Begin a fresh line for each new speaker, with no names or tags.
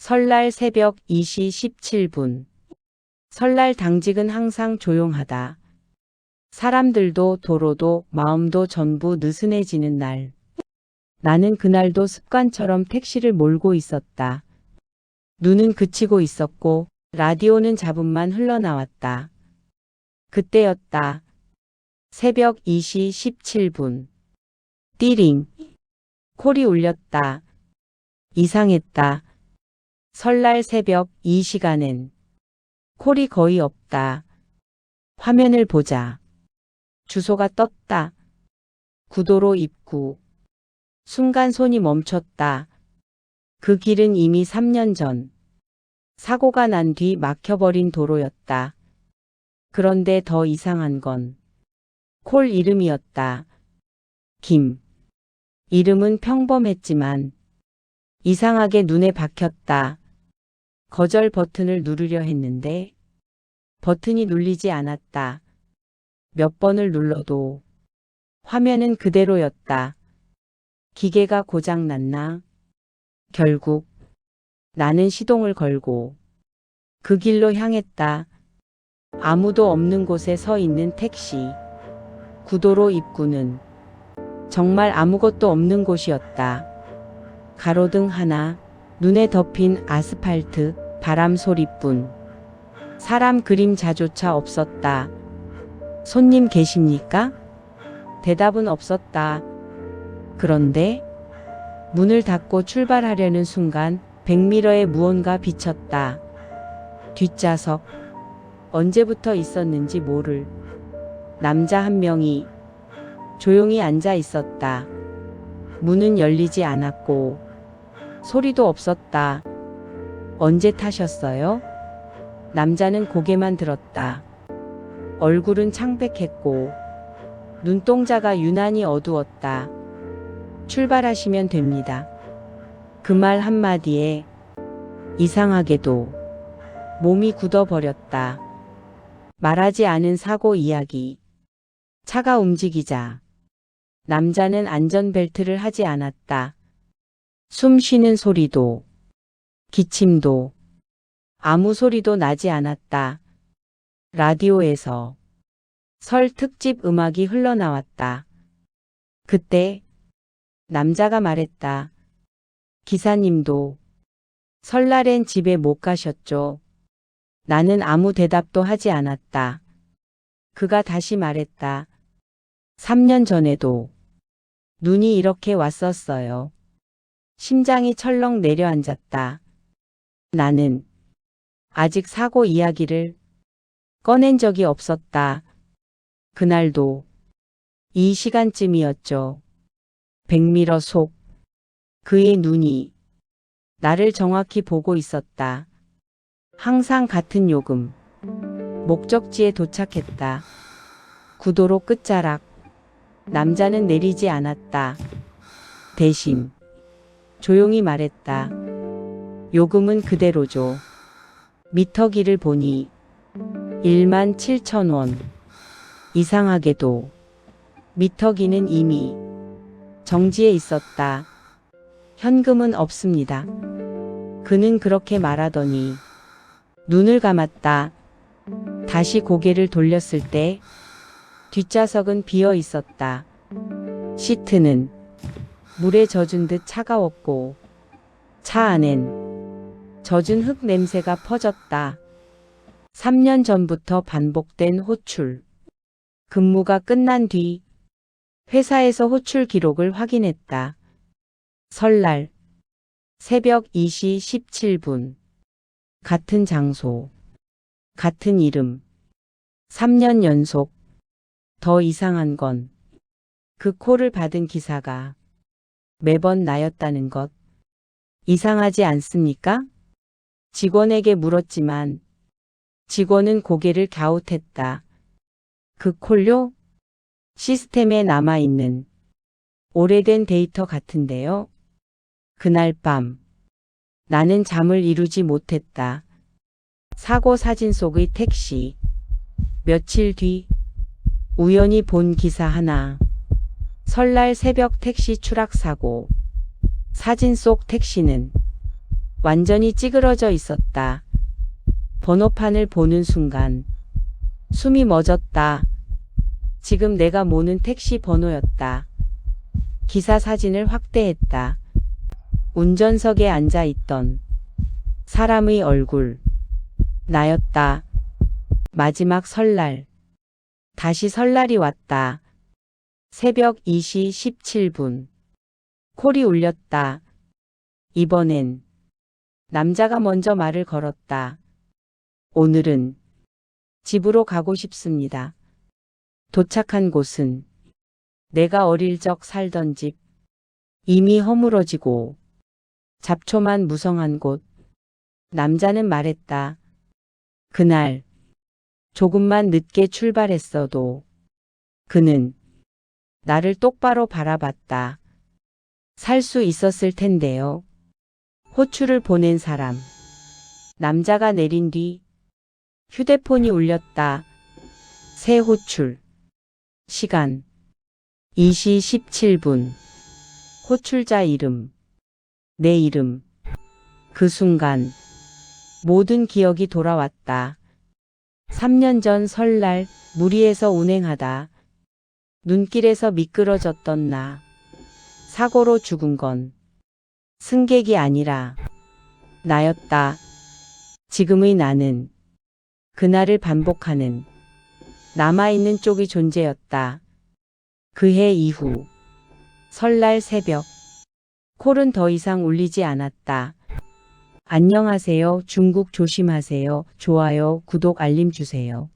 설날 새벽 2시 17분. 설날 당직은 항상 조용하다. 사람들도 도로도 마음도 전부 느슨해지는 날. 나는 그날도 습관처럼 택시를 몰고 있었다. 눈은 그치고 있었고 라디오는 잡음만 흘러나왔다. 그때였다. 새벽 2시 17분. 띠링. 콜이 울렸다. 이상했다. 설날 새벽 이 시간엔 콜이 거의 없다. 화면을 보자. 주소가 떴다. 구도로 입구. 순간 손이 멈췄다. 그 길은 이미 3년 전 사고가 난 뒤 막혀버린 도로였다. 그런데 더 이상한 건 콜 이름이었다. 김. 이름은 평범했지만 이상하게 눈에 박혔다. 거절 버튼을 누르려 했는데 버튼이 눌리지 않았다. 몇 번을 눌러도 화면은 그대로였다. 기계가 고장났나? 결국 나는 시동을 걸고 그 길로 향했다. 아무도 없는 곳에 서 있는 택시. 구도로 입구는 정말 아무것도 없는 곳이었다. 가로등 하나, 눈에 덮인 아스팔트, 바람 소리뿐. 사람 그림자조차 없었다. 손님 계십니까? 대답은 없었다. 그런데 문을 닫고 출발하려는 순간 백미러에 무언가 비쳤다. 뒷좌석. 언제부터 있었는지 모를 남자 한 명이 조용히 앉아 있었다. 문은 열리지 않았고 소리도 없었다. 언제 타셨어요? 남자는 고개만 들었다. 얼굴은 창백했고 눈동자가 유난히 어두웠다. 출발하시면 됩니다. 그 말 한마디에 이상하게도 몸이 굳어버렸다. 말하지 않은 사고 이야기. 차가 움직이자 남자는 안전벨트를 하지 않았다. 숨 쉬는 소리도, 기침도, 아무 소리도 나지 않았다. 라디오에서 설 특집 음악이 흘러나왔다. 그때 남자가 말했다. 기사님도 설날엔 집에 못 가셨죠? 나는 아무 대답도 하지 않았다. 그가 다시 말했다. 3년 전에도 눈이 이렇게 왔었어요. 심장이 철렁 내려앉았다. 나는 아직 사고 이야기를 꺼낸 적이 없었다. 그날도 이 시간쯤이었죠. 백미러 속 그의 눈이 나를 정확히 보고 있었다. 항상 같은 요금. 목적지에 도착했다. 구도로 끝자락. 남자는 내리지 않았다. 대신 조용히 말했다. 요금은 그대로 줘. 미터기를 보니 17,000원. 이상하게도 미터기는 이미 정지해 있었다. 현금은 없습니다. 그는 그렇게 말하더니 눈을 감았다. 다시 고개를 돌렸을 때 뒷좌석은 비어 있었다. 시트는 물에 젖은 듯 차가웠고 차 안엔 젖은 흙 냄새가 퍼졌다. 3년 전부터 반복된 호출. 근무가 끝난 뒤 회사에서 호출 기록을 확인했다. 설날 새벽 2시 17분. 같은 장소, 같은 이름. 3년 연속. 더 이상한 건 그 콜을 받은 기사가 매번 나였다는 것. 이상하지 않습니까? 직원에게 물었지만 직원은 고개를 갸웃했다. 그 콜요? 시스템에 남아있는 오래된 데이터 같은데요. 그날 밤 나는 잠을 이루지 못했다. 사고 사진 속의 택시. 며칠 뒤 우연히 본 기사 하나. 설날 새벽 택시 추락 사고. 사진 속 택시는 완전히 찌그러져 있었다. 번호판을 보는 순간 숨이 멎었다. 지금 내가 모는 택시 번호였다. 기사 사진을 확대했다. 운전석에 앉아 있던 사람의 얼굴. 나였다. 마지막 설날. 다시 설날이 왔다. 새벽 2시 17분. 콜이 울렸다. 이번엔 남자가 먼저 말을 걸었다. 오늘은 집으로 가고 싶습니다. 도착한 곳은 내가 어릴 적 살던 집. 이미 허물어지고 잡초만 무성한 곳. 남자는 말했다. 그날 조금만 늦게 출발했어도 그는 나를 똑바로 바라봤다. 살 수 있었을 텐데요. 호출을 보낸 사람. 남자가 내린 뒤 휴대폰이 울렸다. 새 호출. 시간 2시 17분. 호출자 이름. 내 이름. 그 순간 모든 기억이 돌아왔다. 3년 전 설날 무리해서 운행하다 눈길에서 미끄러졌던 나. 사고로 죽은 건 승객이 아니라 나였다. 지금의 나는 그날을 반복하는 남아있는 쪽의 존재였다. 그해 이후 설날 새벽 콜은 더 이상 울리지 않았다. 안녕하세요. 중국 조심하세요. 좋아요, 구독, 알림 주세요.